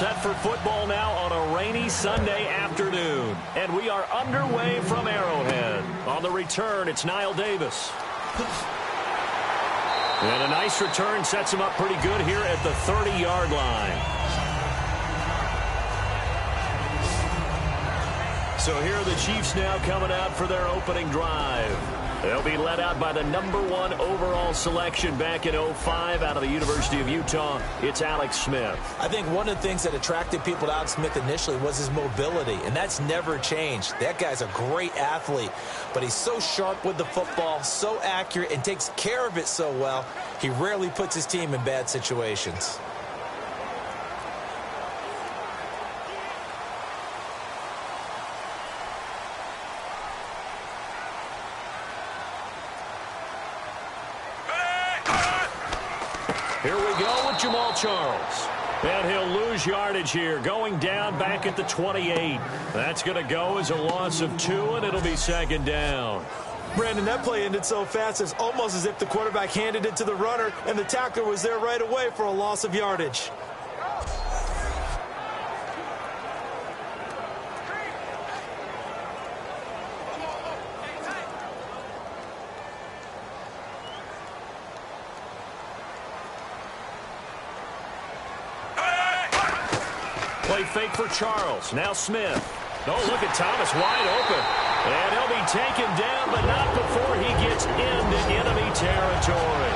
set for football now on a rainy Sunday afternoon. And we are underway from Arrowhead. On the return, it's Niall Davis. And a nice return sets him up pretty good here at the 30-yard line. So here are the Chiefs now coming out for their opening drive. They'll be led out by the #1 overall selection back in 2005 out of the University of Utah. It's Alex Smith. I think one of the things that attracted people to Alex Smith initially was his mobility, and that's never changed. That guy's a great athlete, but he's so sharp with the football, so accurate, and takes care of it so well, he rarely puts his team in bad situations. Here we go with Jamal Charles. And he'll lose yardage here, going down back at the 28. That's going to go as a loss of 2, and it'll be second down. Brandon, that play ended so fast, it's almost as if the quarterback handed it to the runner, and the tackler was there right away for a loss of yardage. Play fake for Charles. Now Smith. Oh, look at Thomas wide open. And he'll be taken down, but not before he gets into enemy territory.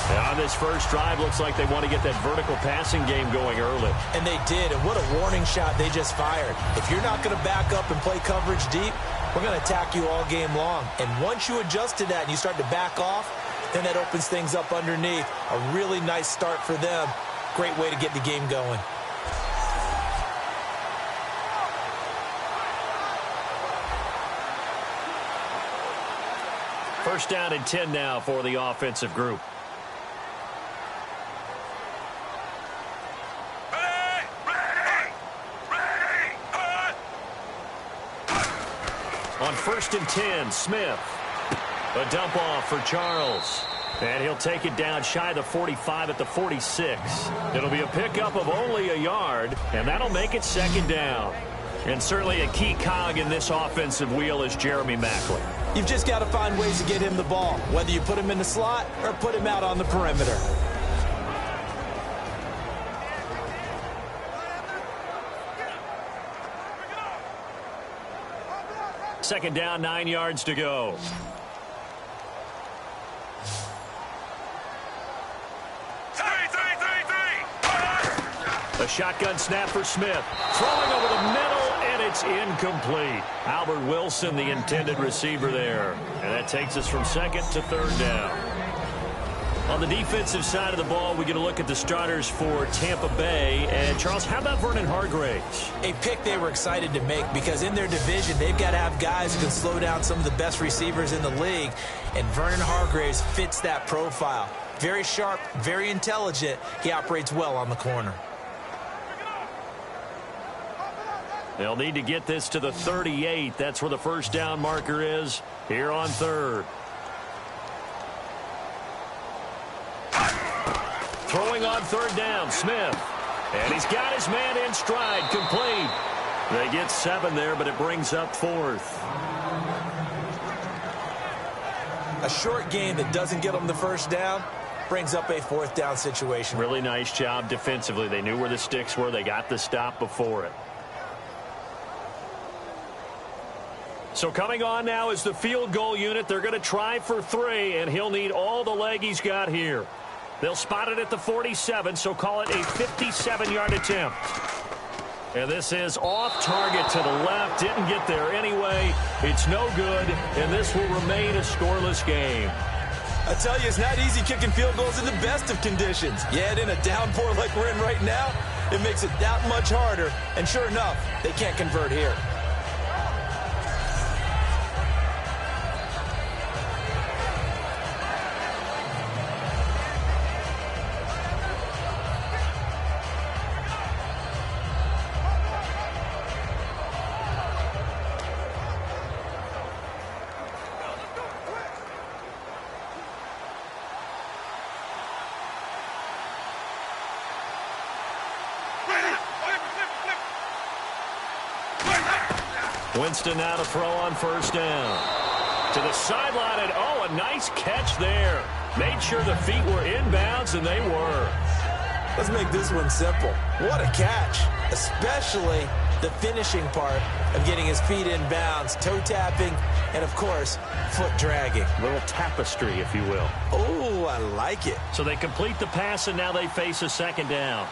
Now, on this first drive, looks like they want to get that vertical passing game going early. And they did, and what a warning shot they just fired. If you're not going to back up and play coverage deep, we're going to attack you all game long. And once you adjust to that and you start to back off, then that opens things up underneath. A really nice start for them. Great way to get the game going. First down and 10 now for the offensive group. On first and 10, Smith. A dump off for Charles. And he'll take it down shy of the 45 at the 46. It'll be a pickup of only a yard, and that'll make it second down. And certainly a key cog in this offensive wheel is Jeremy Maclin. You've just got to find ways to get him the ball, whether you put him in the slot or put him out on the perimeter. Second down, 9 yards to go. A shotgun snap for Smith. Throwing over the middle, and it's incomplete. Albert Wilson, the intended receiver there. And that takes us from second to third down. On the defensive side of the ball, we get a look at the starters for Tampa Bay. And, Charles, how about Vernon Hargreaves? A pick they were excited to make because in their division, they've got to have guys who can slow down some of the best receivers in the league. And Vernon Hargreaves fits that profile. Very sharp, very intelligent. He operates well on the corner. They'll need to get this to the 38. That's where the first down marker is here on third. Throwing on third down, Smith. And he's got his man in stride, complete. They get 7 there, but it brings up fourth. A short game that doesn't get them the first down brings up a fourth down situation. Really nice job defensively. They knew where the sticks were. They got the stop before it. So coming on now is the field goal unit. They're going to try for 3, and he'll need all the leg he's got here. They'll spot it at the 47, so call it a 57-yard attempt. And this is off target to the left. Didn't get there anyway. It's no good, and this will remain a scoreless game. I tell you, it's not easy kicking field goals in the best of conditions. Yet in a downpour like we're in right now, it makes it that much harder. And sure enough, they can't convert here. Winston now to throw on first down. To the sideline, and oh, a nice catch there. Made sure the feet were inbounds, and they were. Let's make this one simple. What a catch, especially the finishing part of getting his feet in bounds, toe tapping, and of course, foot dragging. A little tapestry, if you will. Oh, I like it. So they complete the pass, and now they face a second down.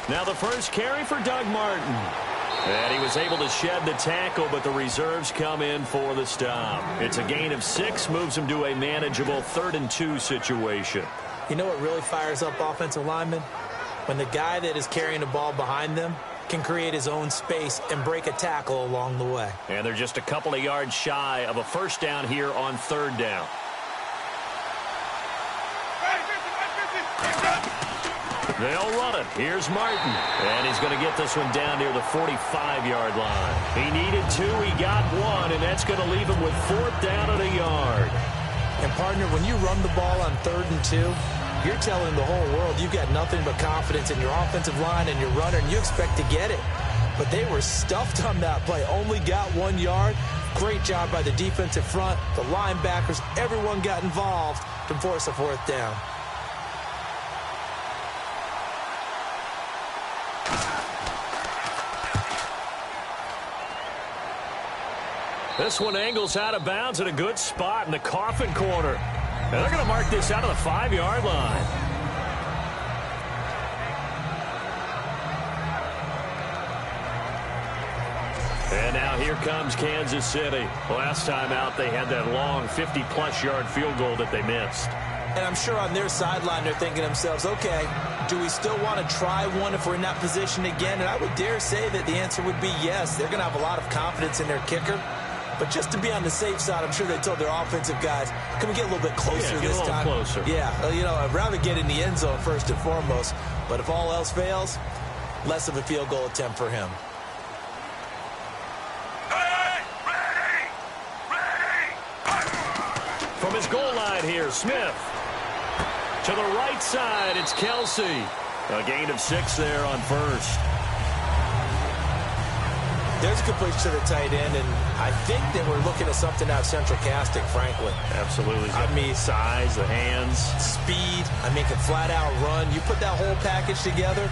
Now the first carry for Doug Martin. And he was able to shed the tackle, but the reserves come in for the stop. It's a gain of 6, moves him to a manageable 3rd and 2 situation. You know what really fires up offensive linemen? When the guy that is carrying the ball behind them can create his own space and break a tackle along the way. And they're just a couple of yards shy of a first down here on 3rd down. They'll run it. Here's Martin. And he's going to get this one down near the 45-yard line. He needed 2. He got 1, and that's going to leave him with 4th down and a yard. And, partner, when you run the ball on 3rd and 2, you're telling the whole world you've got nothing but confidence in your offensive line and your runner, and you expect to get it. But they were stuffed on that play. Only got 1 yard. Great job by the defensive front. The linebackers, everyone got involved to force a 4th down. This one angles out of bounds at a good spot in the coffin corner. And they're going to mark this out of the 5-yard line. And now here comes Kansas City. Last time out, they had that long 50-plus yard field goal that they missed. And I'm sure on their sideline they're thinking to themselves, okay, do we still want to try one if we're in that position again? And I would dare say that the answer would be yes. They're going to have a lot of confidence in their kicker. But just to be on the safe side, I'm sure they told their offensive guys, can we get a little bit closer this time? Closer. Yeah, you know, I'd rather get in the end zone first and foremost. But if all else fails, less of a field goal attempt for him. From his goal line here, Smith. To the right side, it's Kelsey. A gain of 6 there on first. There's a completion to the tight end, and I think that we're looking at something out of central casting, frankly. Absolutely. I mean, size, the hands. Speed. I mean, can flat out run. You put that whole package together,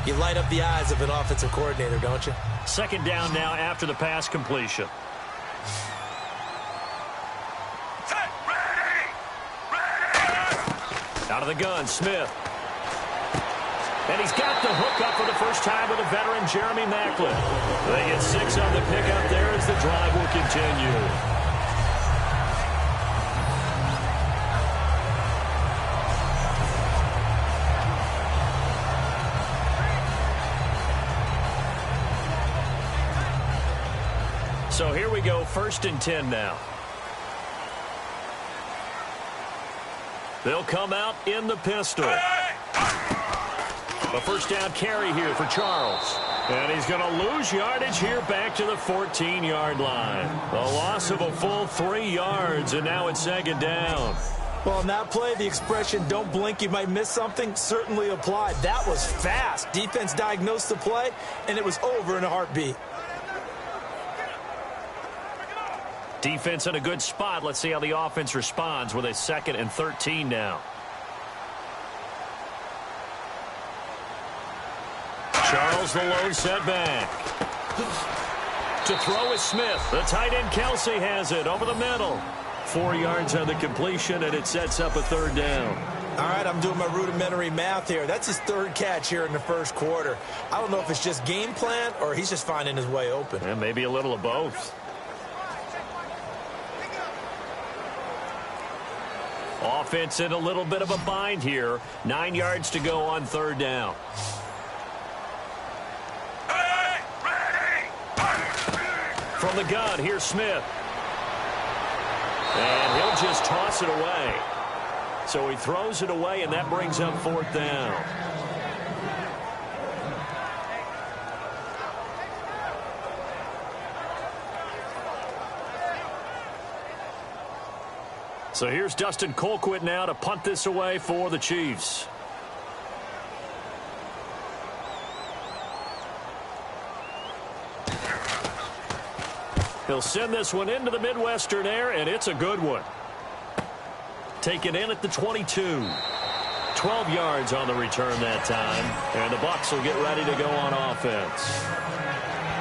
you light up the eyes of an offensive coordinator, don't you? Second down now after the pass completion. Out of the gun, Smith. And he's got the hook up for the first time with a veteran, Jeremy Maclin. They get 6 on the pickup there as the drive will continue. So here we go, 1st and 10 now. They'll come out in the pistol. A first down carry here for Charles. And he's going to lose yardage here back to the 14-yard line. A loss of a full 3 yards, and now it's 2nd down. Well, on that play, the expression, don't blink, you might miss something, certainly applied. That was fast. Defense diagnosed the play, and it was over in a heartbeat. Defense in a good spot. Let's see how the offense responds with a 2nd and 13 now. Charles, the lone setback. To throw is Smith. The tight end, Kelsey, has it over the middle. 4 yards on the completion, and it sets up a 3rd down. All right, I'm doing my rudimentary math here. That's his 3rd catch here in the 1st quarter. I don't know if it's just game plan or he's just finding his way open. And maybe a little of both. Offense in a little bit of a bind here. 9 yards to go on 3rd down. From the gun, here's Smith. And he'll just toss it away. So he throws it away, and that brings up 4th down. So here's Dustin Colquitt now to punt this away for the Chiefs. He'll send this one into the Midwestern air, and it's a good one. Taken in at the 22. 12 yards on the return that time, and the Bucs will get ready to go on offense.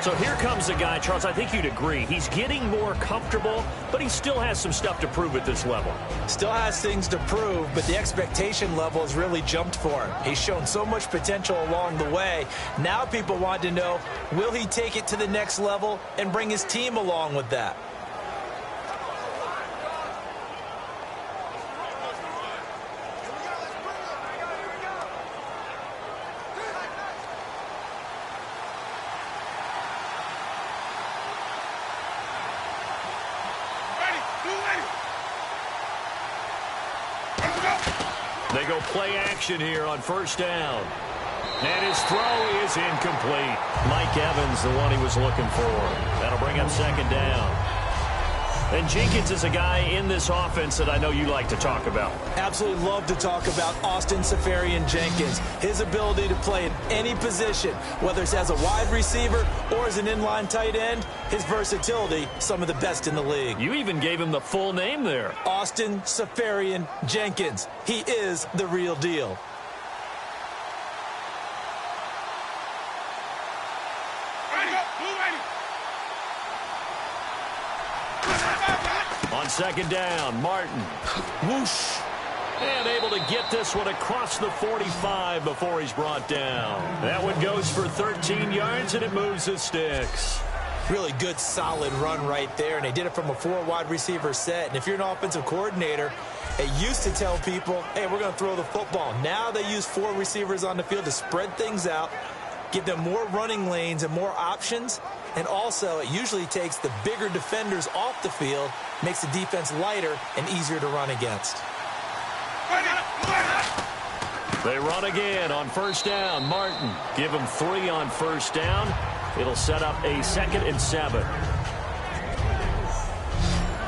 So here comes a guy, Charles, I think you'd agree. He's getting more comfortable, but he still has some stuff to prove at this level. Still has things to prove, but the expectation level has really jumped for him. He's shown so much potential along the way. Now people want to know, will he take it to the next level and bring his team along with that? They go play action here on first down. And his throw is incomplete. Mike Evans, the one he was looking for. That'll bring up second down. And Jenkins is a guy in this offense that I know you like to talk about. Absolutely love to talk about Austin Seferian-Jenkins. His ability to play in any position, whether it's as a wide receiver or as an inline tight end, his versatility, some of the best in the league. You even gave him the full name there. Austin Seferian-Jenkins. He is the real deal. On second down, Martin. Whoosh. And able to get this one across the 45 before he's brought down. That one goes for 13 yards, and it moves the sticks. Really good, solid run right there, and they did it from a 4 wide receiver set. And if you're an offensive coordinator, they used to tell people, hey, we're going to throw the football. Now they use 4 receivers on the field to spread things out, give them more running lanes and more options. And also, it usually takes the bigger defenders off the field, makes the defense lighter and easier to run against. They run again on first down. Martin, give him 3 on first down. It'll set up a 2nd and 7.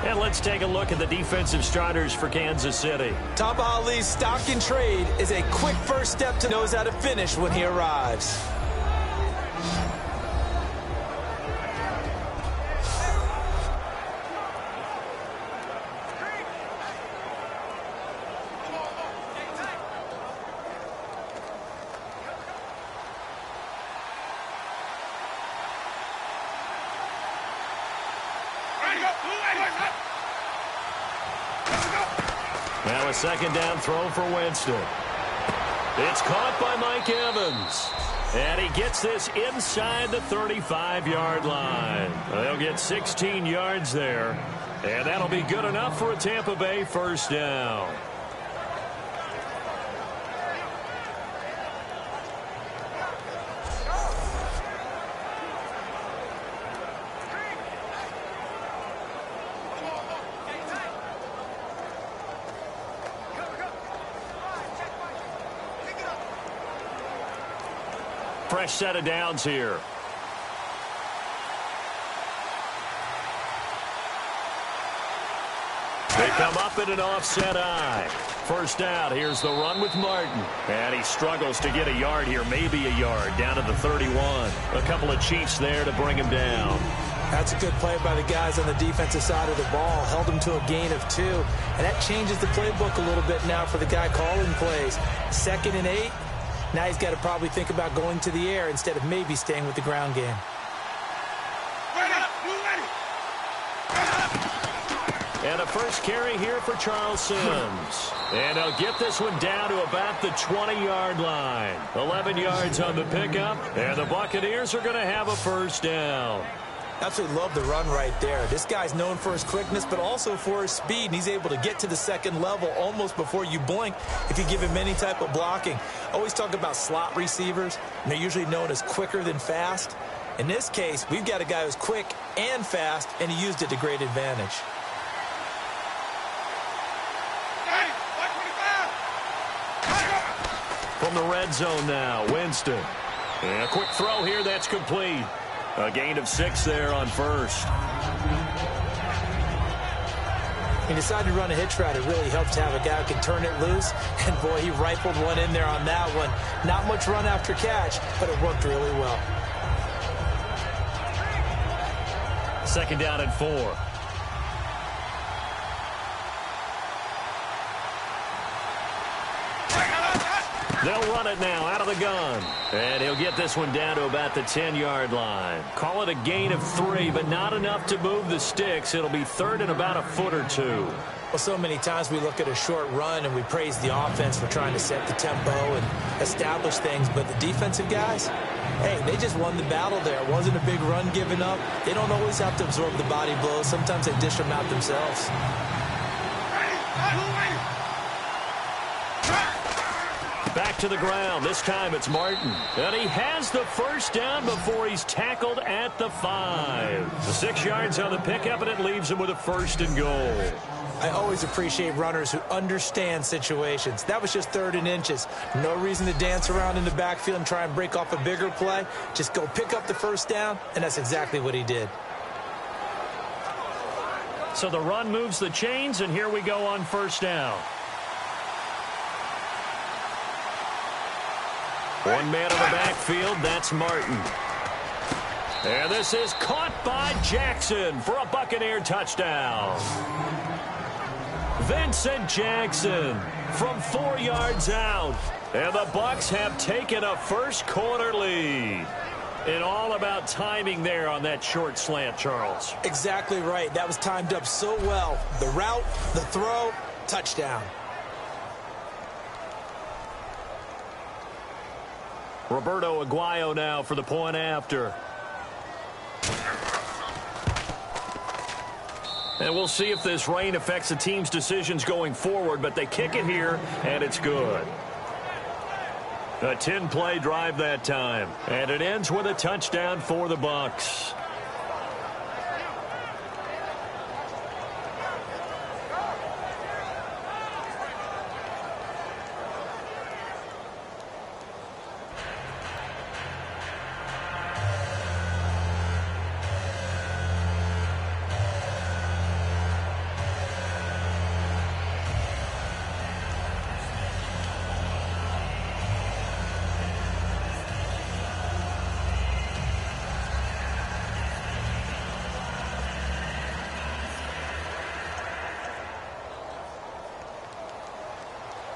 And let's take a look at the defensive starters for Kansas City. Tampa Ali's stock and trade is a quick first step to knows how to finish when he arrives. Now a second down throw for Winston. It's caught by Mike Evans. And he gets this inside the 35-yard line. They'll get 16 yards there. And that'll be good enough for a Tampa Bay first down. Fresh set of downs here. They come up in an offset eye. First down, here's the run with Martin. And he struggles to get a yard here, maybe a yard, down to the 31. A couple of Chiefs there to bring him down. That's a good play by the guys on the defensive side of the ball. Held him to a gain of 2. And that changes the playbook a little bit now for the guy calling plays. 2nd and 8. Now he's got to probably think about going to the air instead of maybe staying with the ground game. And a first carry here for Charles Sims. And they'll get this one down to about the 20-yard line. 11 yards on the pickup, and the Buccaneers are going to have a first down. Absolutely love the run right there. This guy's known for his quickness, but also for his speed, and he's able to get to the second level almost before you blink if you give him any type of blocking. Always talk about slot receivers, and they're usually known as quicker than fast. In this case, we've got a guy who's quick and fast, and he used it to great advantage. From the red zone now, Winston. And a quick throw here, that's complete. A gain of 6 there on first. He decided to run a hitch route. It really helps to have a guy who can turn it loose. And, boy, he rifled one in there on that one. Not much run after catch, but it worked really well. Second down and 4. They'll run it now out of the gun. And he'll get this one down to about the 10-yard line. Call it a gain of 3, but not enough to move the sticks. It'll be third and about a foot or two. Well, so many times we look at a short run and we praise the offense for trying to set the tempo and establish things. But the defensive guys, hey, they just won the battle there. It wasn't a big run given up. They don't always have to absorb the body blows. Sometimes they dish them out themselves. Back to the ground. This time it's Martin. And he has the first down before he's tackled at the 5. The 6 yards on the pickup, and it leaves him with a first and goal. I always appreciate runners who understand situations. That was just 3rd and inches. No reason to dance around in the backfield and try and break off a bigger play. Just go pick up the first down, and that's exactly what he did. So the run moves the chains, and here we go on first down. One man in the backfield, that's Martin. And this is caught by Jackson for a Buccaneer touchdown. Vincent Jackson from 4 yards out. And the Bucs have taken a first quarter lead. And all about timing there on that short slant, Charles. Exactly right. That was timed up so well. The route, the throw, touchdown. Roberto Aguayo now for the point after. And we'll see if this rain affects the team's decisions going forward, but they kick it here, and it's good. A 10-play drive that time, and it ends with a touchdown for the Bucs.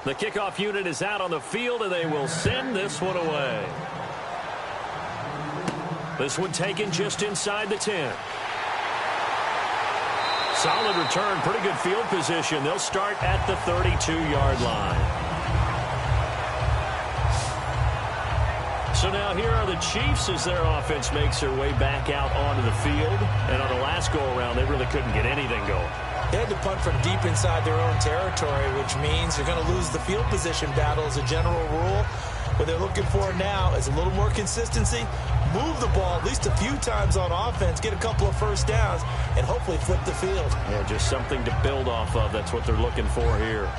The kickoff unit is out on the field, and they will send this one away. This one taken just inside the 10. Solid return, pretty good field position. They'll start at the 32-yard line. So now here are the Chiefs as their offense makes their way back out onto the field. And on the last go-around, they really couldn't get anything going. They had to punt from deep inside their own territory, which means they're going to lose the field position battle as a general rule. What they're looking for now is a little more consistency, move the ball at least a few times on offense, get a couple of first downs, and hopefully flip the field. Yeah, just something to build off of. That's what they're looking for here.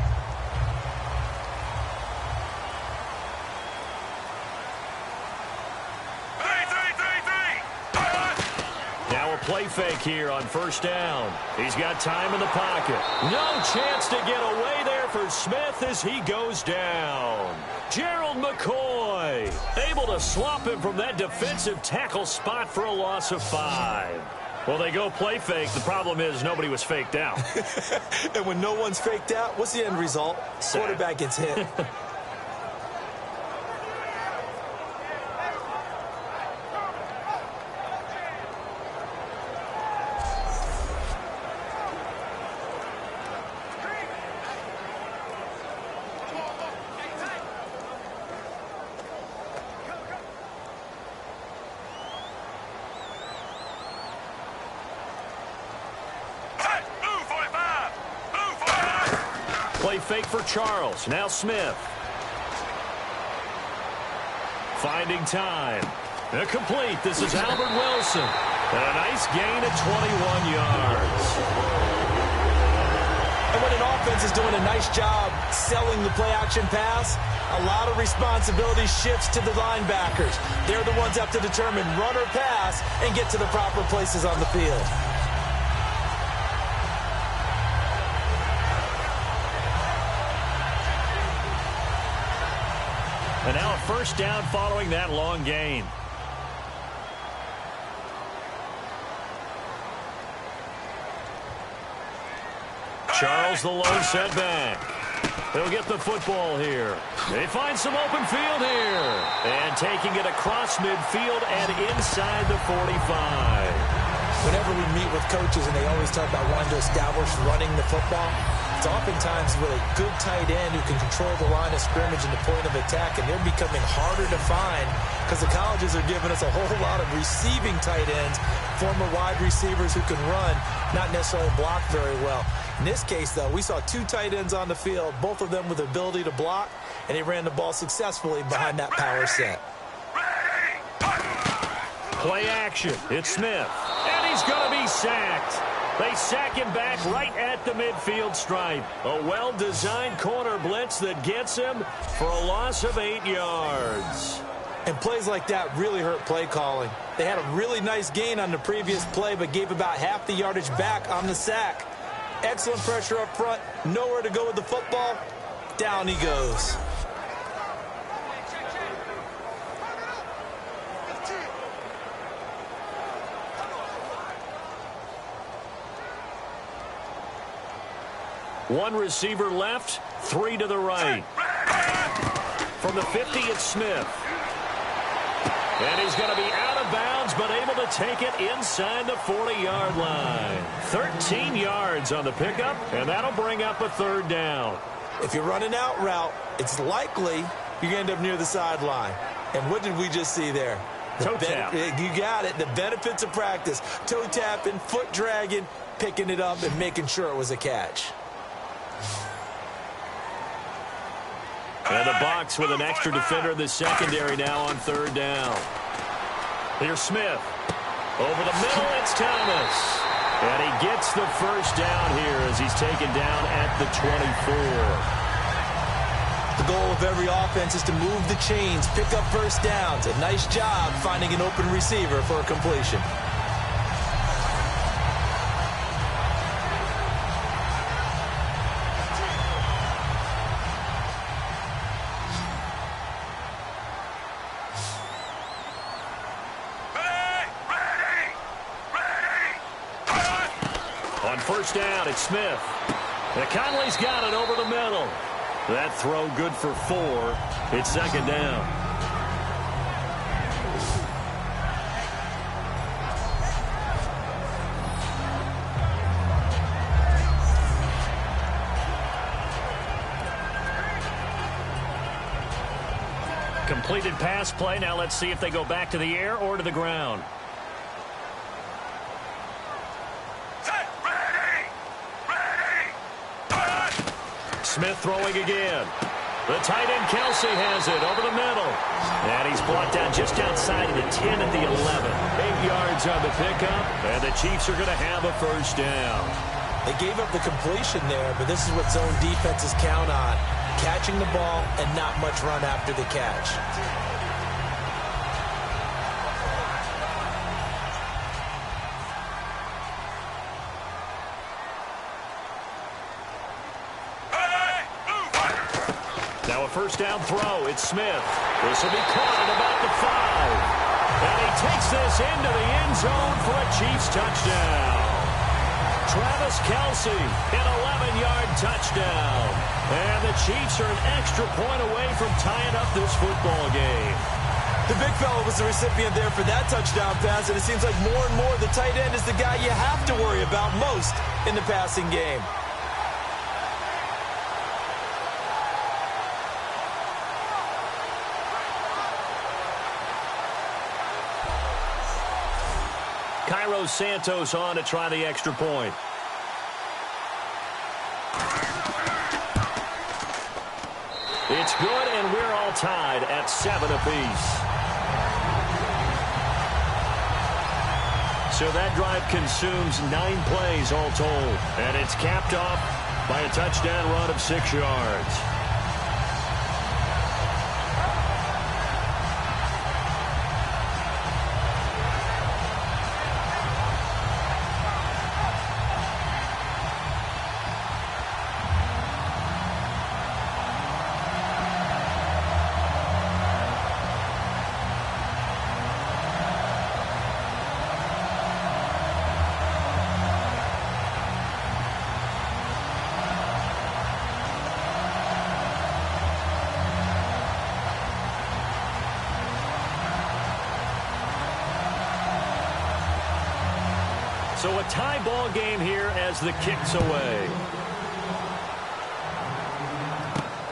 Play fake here on first down. He's got time in the pocket. No chance to get away there for Smith as he goes down. Gerald McCoy able to swap him from that defensive tackle spot for a loss of 5. Well, they go play fake. The problem is nobody was faked out. And when no one's faked out, what's the end result? Quarterback gets hit. Play fake for Charles. Now Smith. Finding time. Complete. This is Albert Wilson. And a nice gain of 21 yards. And when an offense is doing a nice job selling the play-action pass, a lot of responsibility shifts to the linebackers. They're the ones that have to determine run or pass and get to the proper places on the field. And now a first down following that long gain. There's the low setback. They'll get the football here. They find some open field here. And taking it across midfield and inside the 45. Whenever we meet with coaches and they always talk about wanting to establish running the football, it's oftentimes with a good tight end who can control the line of scrimmage and the point of attack, and they're becoming harder to find because the colleges are giving us a whole lot of receiving tight ends, former wide receivers who can run, not necessarily block very well. In this case, though, we saw two tight ends on the field, both of them with the ability to block, and they ran the ball successfully behind that power set. Play action. It's Smith. And he's going to be sacked. They sack him back right at the midfield stripe. A well-designed corner blitz that gets him for a loss of 8 yards. And plays like that really hurt play calling. They had a really nice gain on the previous play, but gave about half the yardage back on the sack. Excellent pressure up front. Nowhere to go with the football. Down he goes. One receiver left, 3 to the right. From the 50, it's Smith. And he's going to be out of bounds, but able to take it inside the 40-yard line. 13 yards on the pickup, and that'll bring up a third down. If you're running out route, it's likely you're going to end up near the sideline. And what did we just see there? Toe tap. You got it. The benefits of practice. Toe tapping, foot dragging, picking it up, and making sure it was a catch. And the box with an extra defender in the secondary now on third down. Here's Smith. Over the middle, it's Thomas. And he gets the first down here as he's taken down at the 24. The goal of every offense is to move the chains, pick up first downs. A nice job finding an open receiver for a completion. First down, it's Smith. And Conley's got it over the middle. That throw good for 4. It's second down. Completed pass play. Now let's see if they go back to the air or to the ground. Smith throwing again. The tight end Kelsey has it over the middle. And he's brought down just outside of the 10 at the 11. 8 yards on the pickup. And the Chiefs are going to have a first down. They gave up the completion there, but this is what zone defenses count on. Catching the ball and not much run after the catch. First down throw. It's Smith. This will be caught at about the 5. And he takes this into the end zone for a Chiefs touchdown. Travis Kelsey, an 11-yard touchdown. And the Chiefs are an extra point away from tying up this football game. The big fella was the recipient there for that touchdown pass, and it seems like more and more the tight end is the guy you have to worry about most in the passing game. Cairo Santos on to try the extra point. It's good, and we're all tied at 7 apiece. So that drive consumes 9 plays all told. And it's capped off by a touchdown run of 6 yards. So a tie ball game here as the kick's away.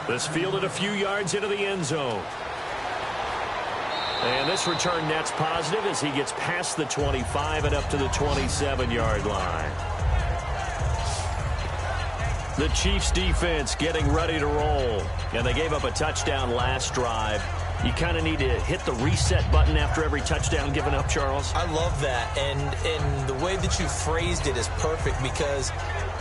This fielded a few yards into the end zone. And this return net's positive as he gets past the 25 and up to the 27-yard line. The Chiefs defense getting ready to roll. And they gave up a touchdown last drive. You kind of need to hit the reset button after every touchdown given up, Charles. I love that. And the way that you phrased it is perfect because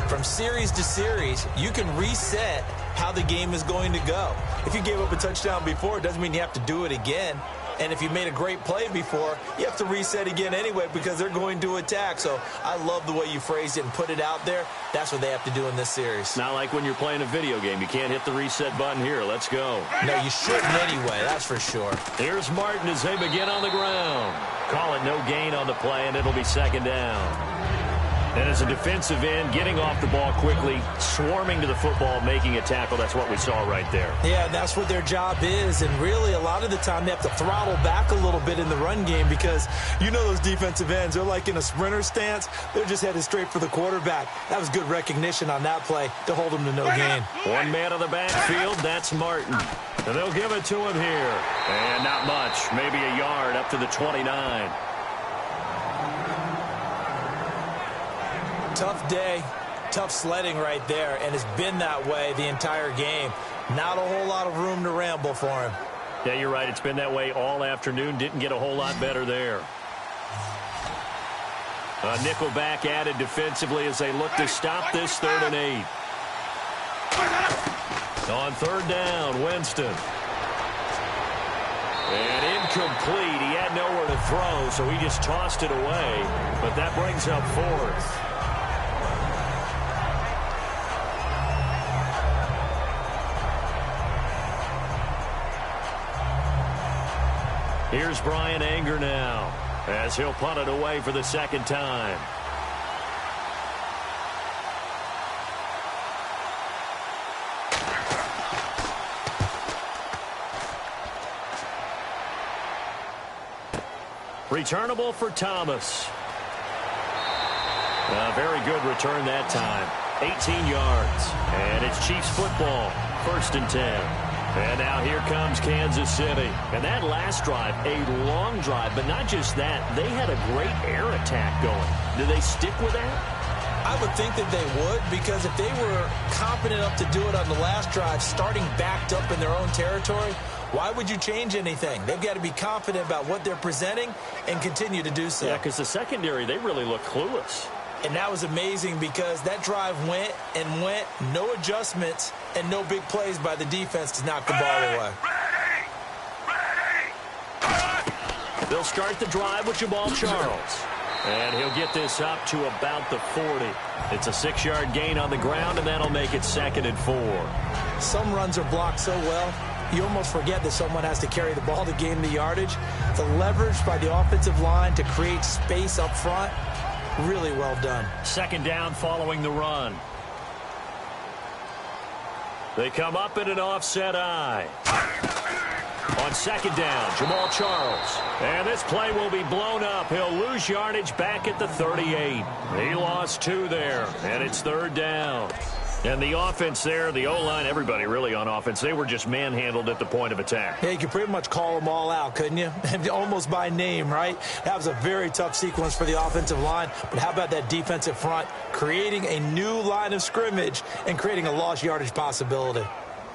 from series to series, you can reset how the game is going to go. If you gave up a touchdown before, it doesn't mean you have to do it again. And if you made a great play before, you have to reset again anyway because they're going to attack. So I love the way you phrased it and put it out there. That's what they have to do in this series. Not like when you're playing a video game. You can't hit the reset button here. Let's go. No, you shouldn't anyway. That's for sure. Here's Martin as they begin on the ground. Call it no gain on the play, and it'll be second down. And as a defensive end, getting off the ball quickly, swarming to the football, making a tackle. That's what we saw right there. Yeah, that's what their job is. And really, a lot of the time, they have to throttle back a little bit in the run game because you know those defensive ends, they're like in a sprinter stance. They're just headed straight for the quarterback. That was good recognition on that play to hold them to no gain. One man on the backfield, that's Martin. And they'll give it to him here. And not much, maybe a yard up to the 29. Tough day, tough sledding right there, and it's been that way the entire game. Not a whole lot of room to ramble for him. Yeah, you're right. It's been that way all afternoon. Didn't get a whole lot better there. A nickel back added defensively as they look to stop this 3rd and 8. On 3rd down, Winston. And incomplete. He had nowhere to throw, so he just tossed it away. But that brings up 4th. Here's Brian Anger now as he'll punt it away for the 2nd time. Returnable for Thomas. A very good return that time. 18 yards. And it's Chiefs football. 1st and 10. And now here comes Kansas City. And that last drive, a long drive, but not just that. They had a great air attack going. Do they stick with that? I would think that they would because if they were confident enough to do it on the last drive, starting backed up in their own territory, why would you change anything? They've got to be confident about what they're presenting and continue to do so. Yeah, because the secondary, they really look clueless. And that was amazing because that drive went and went, no adjustments, and no big plays by the defense to knock the ball away. They'll start the drive with Jamal Charles. And he'll get this up to about the 40. It's a 6-yard gain on the ground, and that'll make it 2nd and 4. Some runs are blocked so well, you almost forget that someone has to carry the ball to gain the yardage. The leverage by the offensive line to create space up front, really well done. 2nd down following the run. They come up in an offset eye. On 2nd down, Jamal Charles. And this play will be blown up. He'll lose yardage back at the 38. He lost 2 there, and it's 3rd down. And the offense there, the O-line, everybody really on offense, they were just manhandled at the point of attack. Yeah, you could pretty much call them all out, couldn't you? Almost by name, right? That was a very tough sequence for the offensive line. But how about that defensive front creating a new line of scrimmage and creating a lost yardage possibility?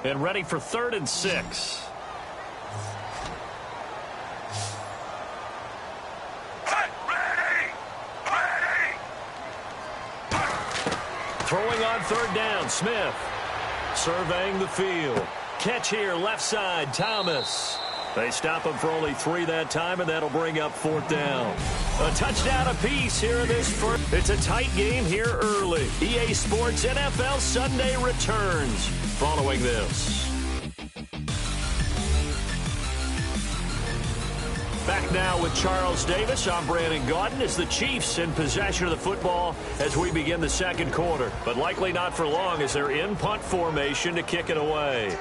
And ready for 3rd and 6. Throwing on 3rd down, Smith. Surveying the field. Catch here, left side, Thomas. They stop him for only 3 that time, and that'll bring up 4th down. A touchdown apiece here in this first. It's a tight game here early. EA Sports NFL Sunday returns following this. Back now with Charles Davis. I'm Brandon Gaudin as the Chiefs in possession of the football as we begin the 2nd quarter. But likely not for long as they're in punt formation to kick it away.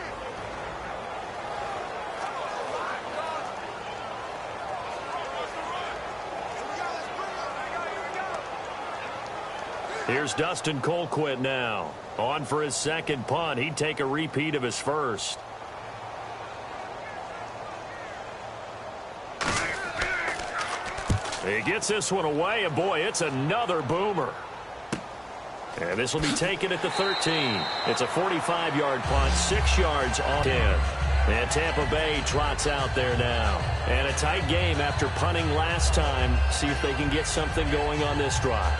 Here's Dustin Colquitt now. On for his second punt. He'd take a repeat of his first. He gets this one away, and boy, it's another boomer. And this will be taken at the 13. It's a 45-yard punt, 6 yards off 10. And Tampa Bay trots out there now. And a tight game after punting last time. See if they can get something going on this drive.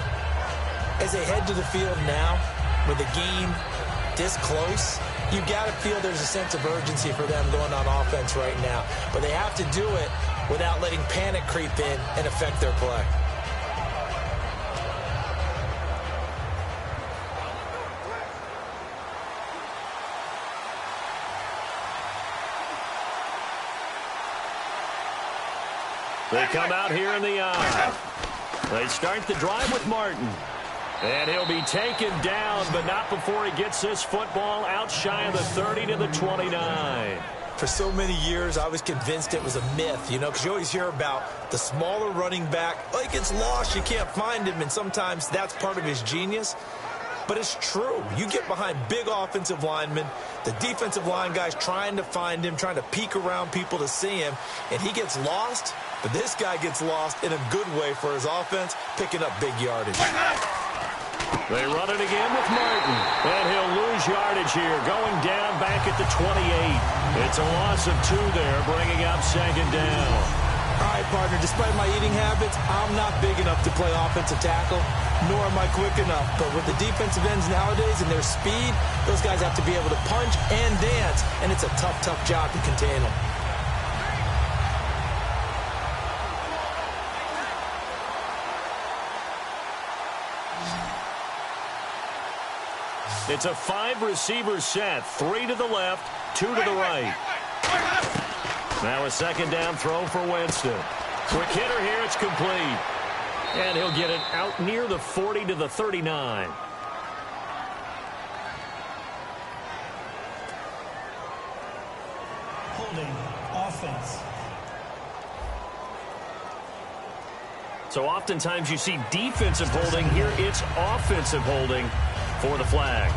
As they head to the field now, with the game this close, you've got to feel there's a sense of urgency for them going on offense right now. But they have to do it without letting panic creep in and affect their play. They come out here in the eye. They start the drive with Martin. And he'll be taken down, but not before he gets this football out shy of the 30 to the 29. For so many years, I was convinced it was a myth, because you always hear about the smaller running back. Oh, he gets lost, you can't find him, and sometimes that's part of his genius. But it's true. You get behind big offensive linemen, the defensive line guys trying to find him, trying to peek around people to see him, and he gets lost. But this guy gets lost in a good way for his offense, picking up big yardage. They run it again with Martin, and he'll lose yardage here, going down back at the 28. It's a loss of 2 there, bringing up second down. All right, partner, despite my eating habits, I'm not big enough to play offensive tackle, nor am I quick enough. But with the defensive ends nowadays and their speed, those guys have to be able to punch and dance, and it's a tough, tough job to contain them. It's a 5-receiver set, 3 to the left, 2 to the right. Now a second down throw for Winston. Quick hitter here, it's complete. And he'll get it out near the 40 to the 39. Holding offense. So oftentimes you see defensive holding. Here it's offensive holding for the flag.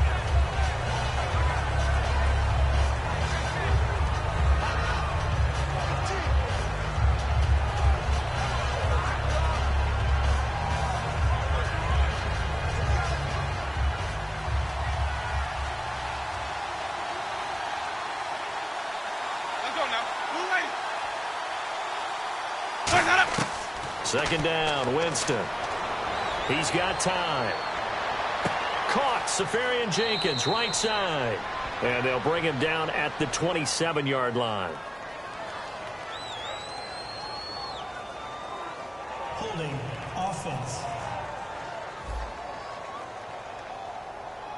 Second down, Winston. He's got time. Caught, Safarian Jenkins, right side. And they'll bring him down at the 27-yard line. Holding offense.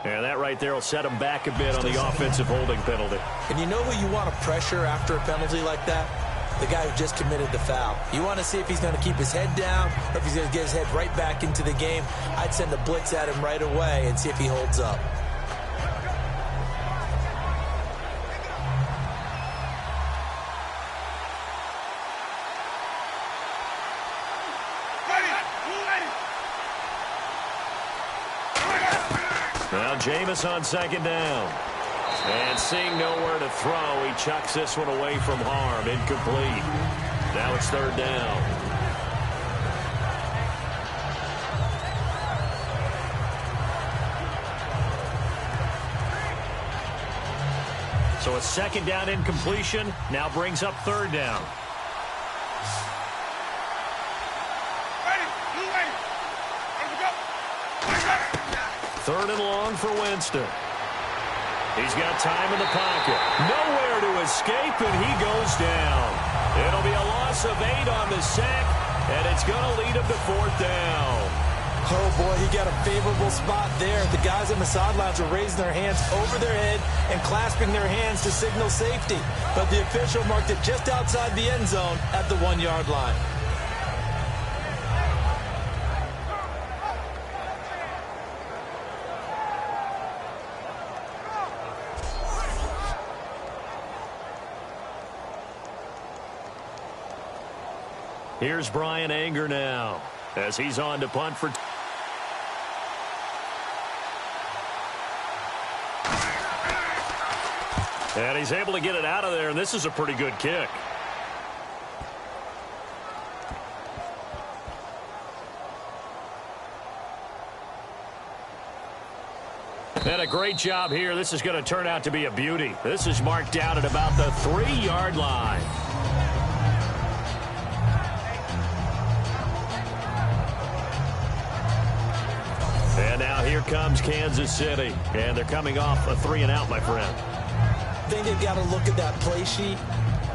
And that right there will set him back a bit on the offensive holding penalty. And you know who you want to pressure after a penalty like that? The guy who just committed the foul. You want to see if he's going to keep his head down or if he's going to get his head right back into the game. I'd send a blitz at him right away and see if he holds up. Now Jameis on second down. And seeing nowhere to throw, he chucks this one away from harm. Incomplete. Now it's third down. So a second down incompletion now brings up third down. Third and long for Winston. He's got time in the pocket. Nowhere to escape, and he goes down. It'll be a loss of 8 on the sack, and it's going to lead him to fourth down. Oh, boy, he got a favorable spot there. The guys on the sidelines were raising their hands over their head and clasping their hands to signal safety. But the official marked it just outside the end zone at the 1-yard line. Here's Brian Anger now as he's on to punt for. And he's able to get it out of there, and this is a pretty good kick. And a great job here. This is going to turn out to be a beauty. This is marked down at about the 3-yard line. And now here comes Kansas City. And they're coming off a 3-and-out, my friend. I think they've got to look at that play sheet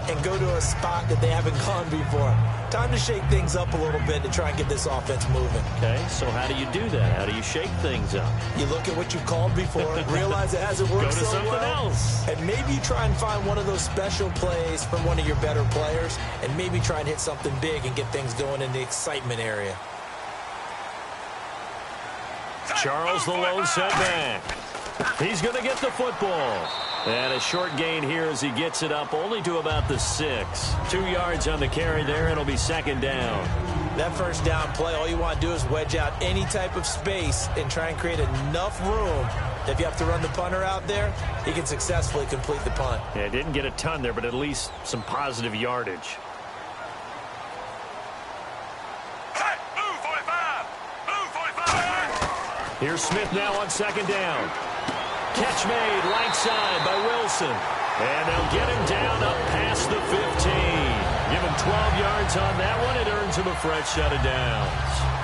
and go to a spot that they haven't gone before. Time to shake things up a little bit to try and get this offense moving. Okay, so how do you do that? How do you shake things up? You look at what you called before, realize it hasn't worked so well. Go to something else. And maybe you try and find one of those special plays from one of your better players, and maybe try and hit something big and get things going in the excitement area. Charles, the lone setback. He's going to get the football. And a short gain here as he gets it up only to about the 6. 2 yards on the carry there, and it'll be 2nd down. That first down play, all you want to do is wedge out any type of space and try and create enough room that if you have to run the punter out there, he can successfully complete the punt. Yeah, didn't get a ton there, but at least some positive yardage. Here's Smith now on 2nd down. Catch made right side by Wilson. And they'll get him down up past the 15. Give him 12 yards on that one. It earns him a fresh set of downs.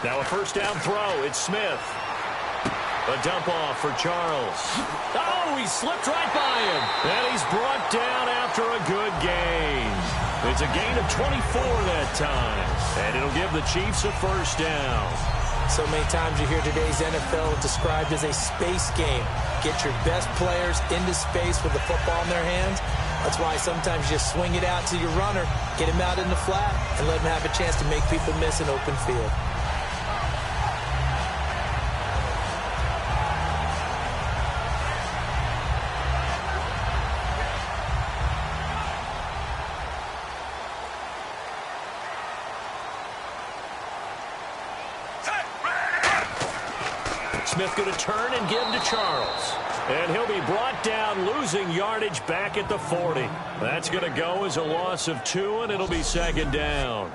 Now a first down throw. It's Smith. A dump off for Charles. Oh, he slipped right by him. And he's brought down after a good gain. It's a gain of 24 that time. And it'll give the Chiefs a first down. So many times you hear today's NFL described as a space game. Get your best players into space with the football in their hands. That's why sometimes you just swing it out to your runner, get him out in the flat, and let him have a chance to make people miss an open field. Smith going to turn and give to Charles. And he'll be brought down, losing yardage back at the 40. That's going to go as a loss of 2, and it'll be 2nd down.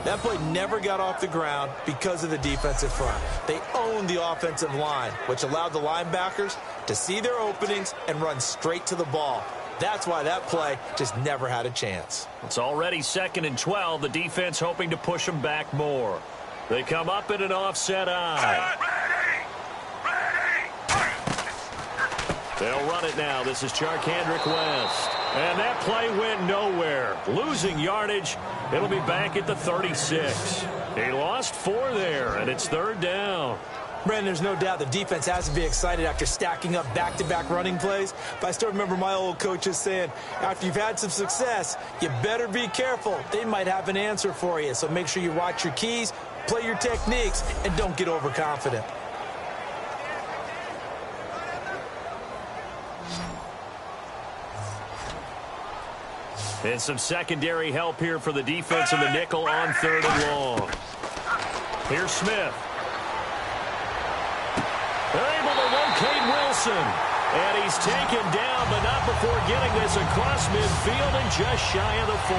That play never got off the ground because of the defensive front. They owned the offensive line, which allowed the linebackers to see their openings and run straight to the ball. That's why that play just never had a chance. It's already 2nd and 12. The defense hoping to push them back more. They come up in an offset eye. They'll run it now. This is Charkandrick West. And that play went nowhere. Losing yardage. It'll be back at the 36. He lost 4 there, and it's 3rd down. Brandon, there's no doubt the defense has to be excited after stacking up back-to-back running plays. But I still remember my old coaches saying, after you've had some success, you better be careful. They might have an answer for you. So make sure you watch your keys, play your techniques, and don't get overconfident. And some secondary help here for the defense in the nickel on 3rd and long. Here's Smith. They're able to locate Wilson. And he's taken down, but not before getting this across midfield and just shy of the 40.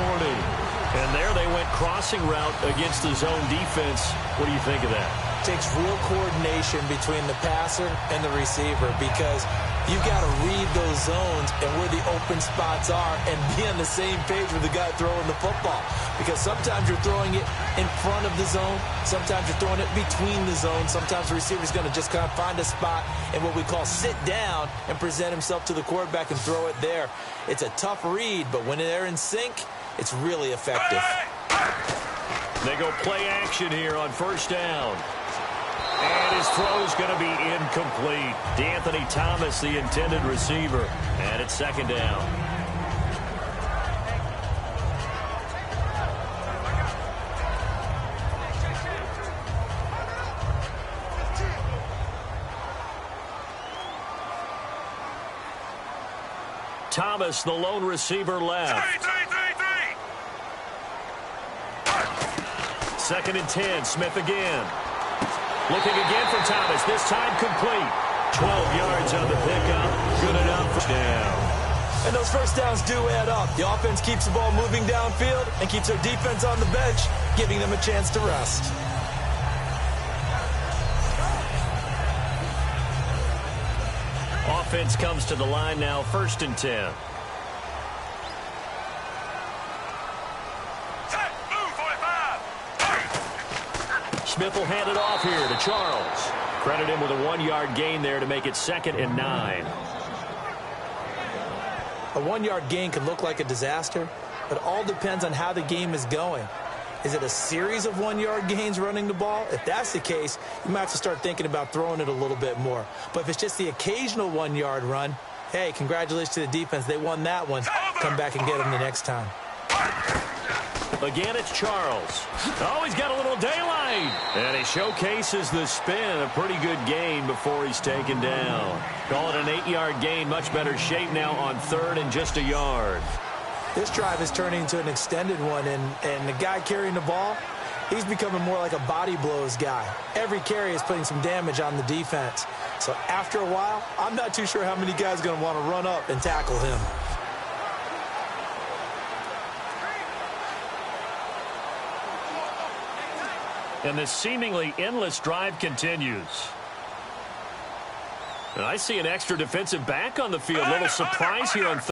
And there they went crossing route against the zone defense. What do you think of that? It takes real coordination between the passer and the receiver because you've got to read those zones and where the open spots are and be on the same page with the guy throwing the football. Because sometimes you're throwing it in front of the zone. Sometimes you're throwing it between the zones. Sometimes the receiver's going to just kind of find a spot and what we call sit down and present himself to the quarterback and throw it there. It's a tough read, but when they're in sync, it's really effective. They go play action here on 1st down. And his throw is going to be incomplete. D'Anthony Thomas, the intended receiver. And it's 2nd down. Thomas, the lone receiver, left. Second and 10. Smith again. Looking again for Thomas. This time complete. 12 yards on the pickup. Good enough for down. And those first downs do add up. The offense keeps the ball moving downfield and keeps their defense on the bench, giving them a chance to rest. Offense comes to the line now, 1st and 10. Smith will hand it off here to Charles. Credit him with a 1-yard gain there to make it 2nd and 9. A 1-yard gain could look like a disaster, but it all depends on how the game is going. Is it a series of 1-yard gains running the ball? If that's the case, you might have to start thinking about throwing it a little bit more. But if it's just the occasional 1-yard run, hey, congratulations to the defense. They won that one. Come back and get them the next time. Again, it's Charles. Oh, he's got a little daylight. And he showcases the spin. A pretty good gain before he's taken down. Call it an 8-yard gain. Much better shape now on 3rd and just a yard. This drive is turning into an extended one, and the guy carrying the ball, he's becoming more like a body blows guy. Every carry is putting some damage on the defense. So after a while, I'm not too sure how many guys are going to want to run up and tackle him. And this seemingly endless drive continues. And I see an extra defensive back on the field. Little surprise here on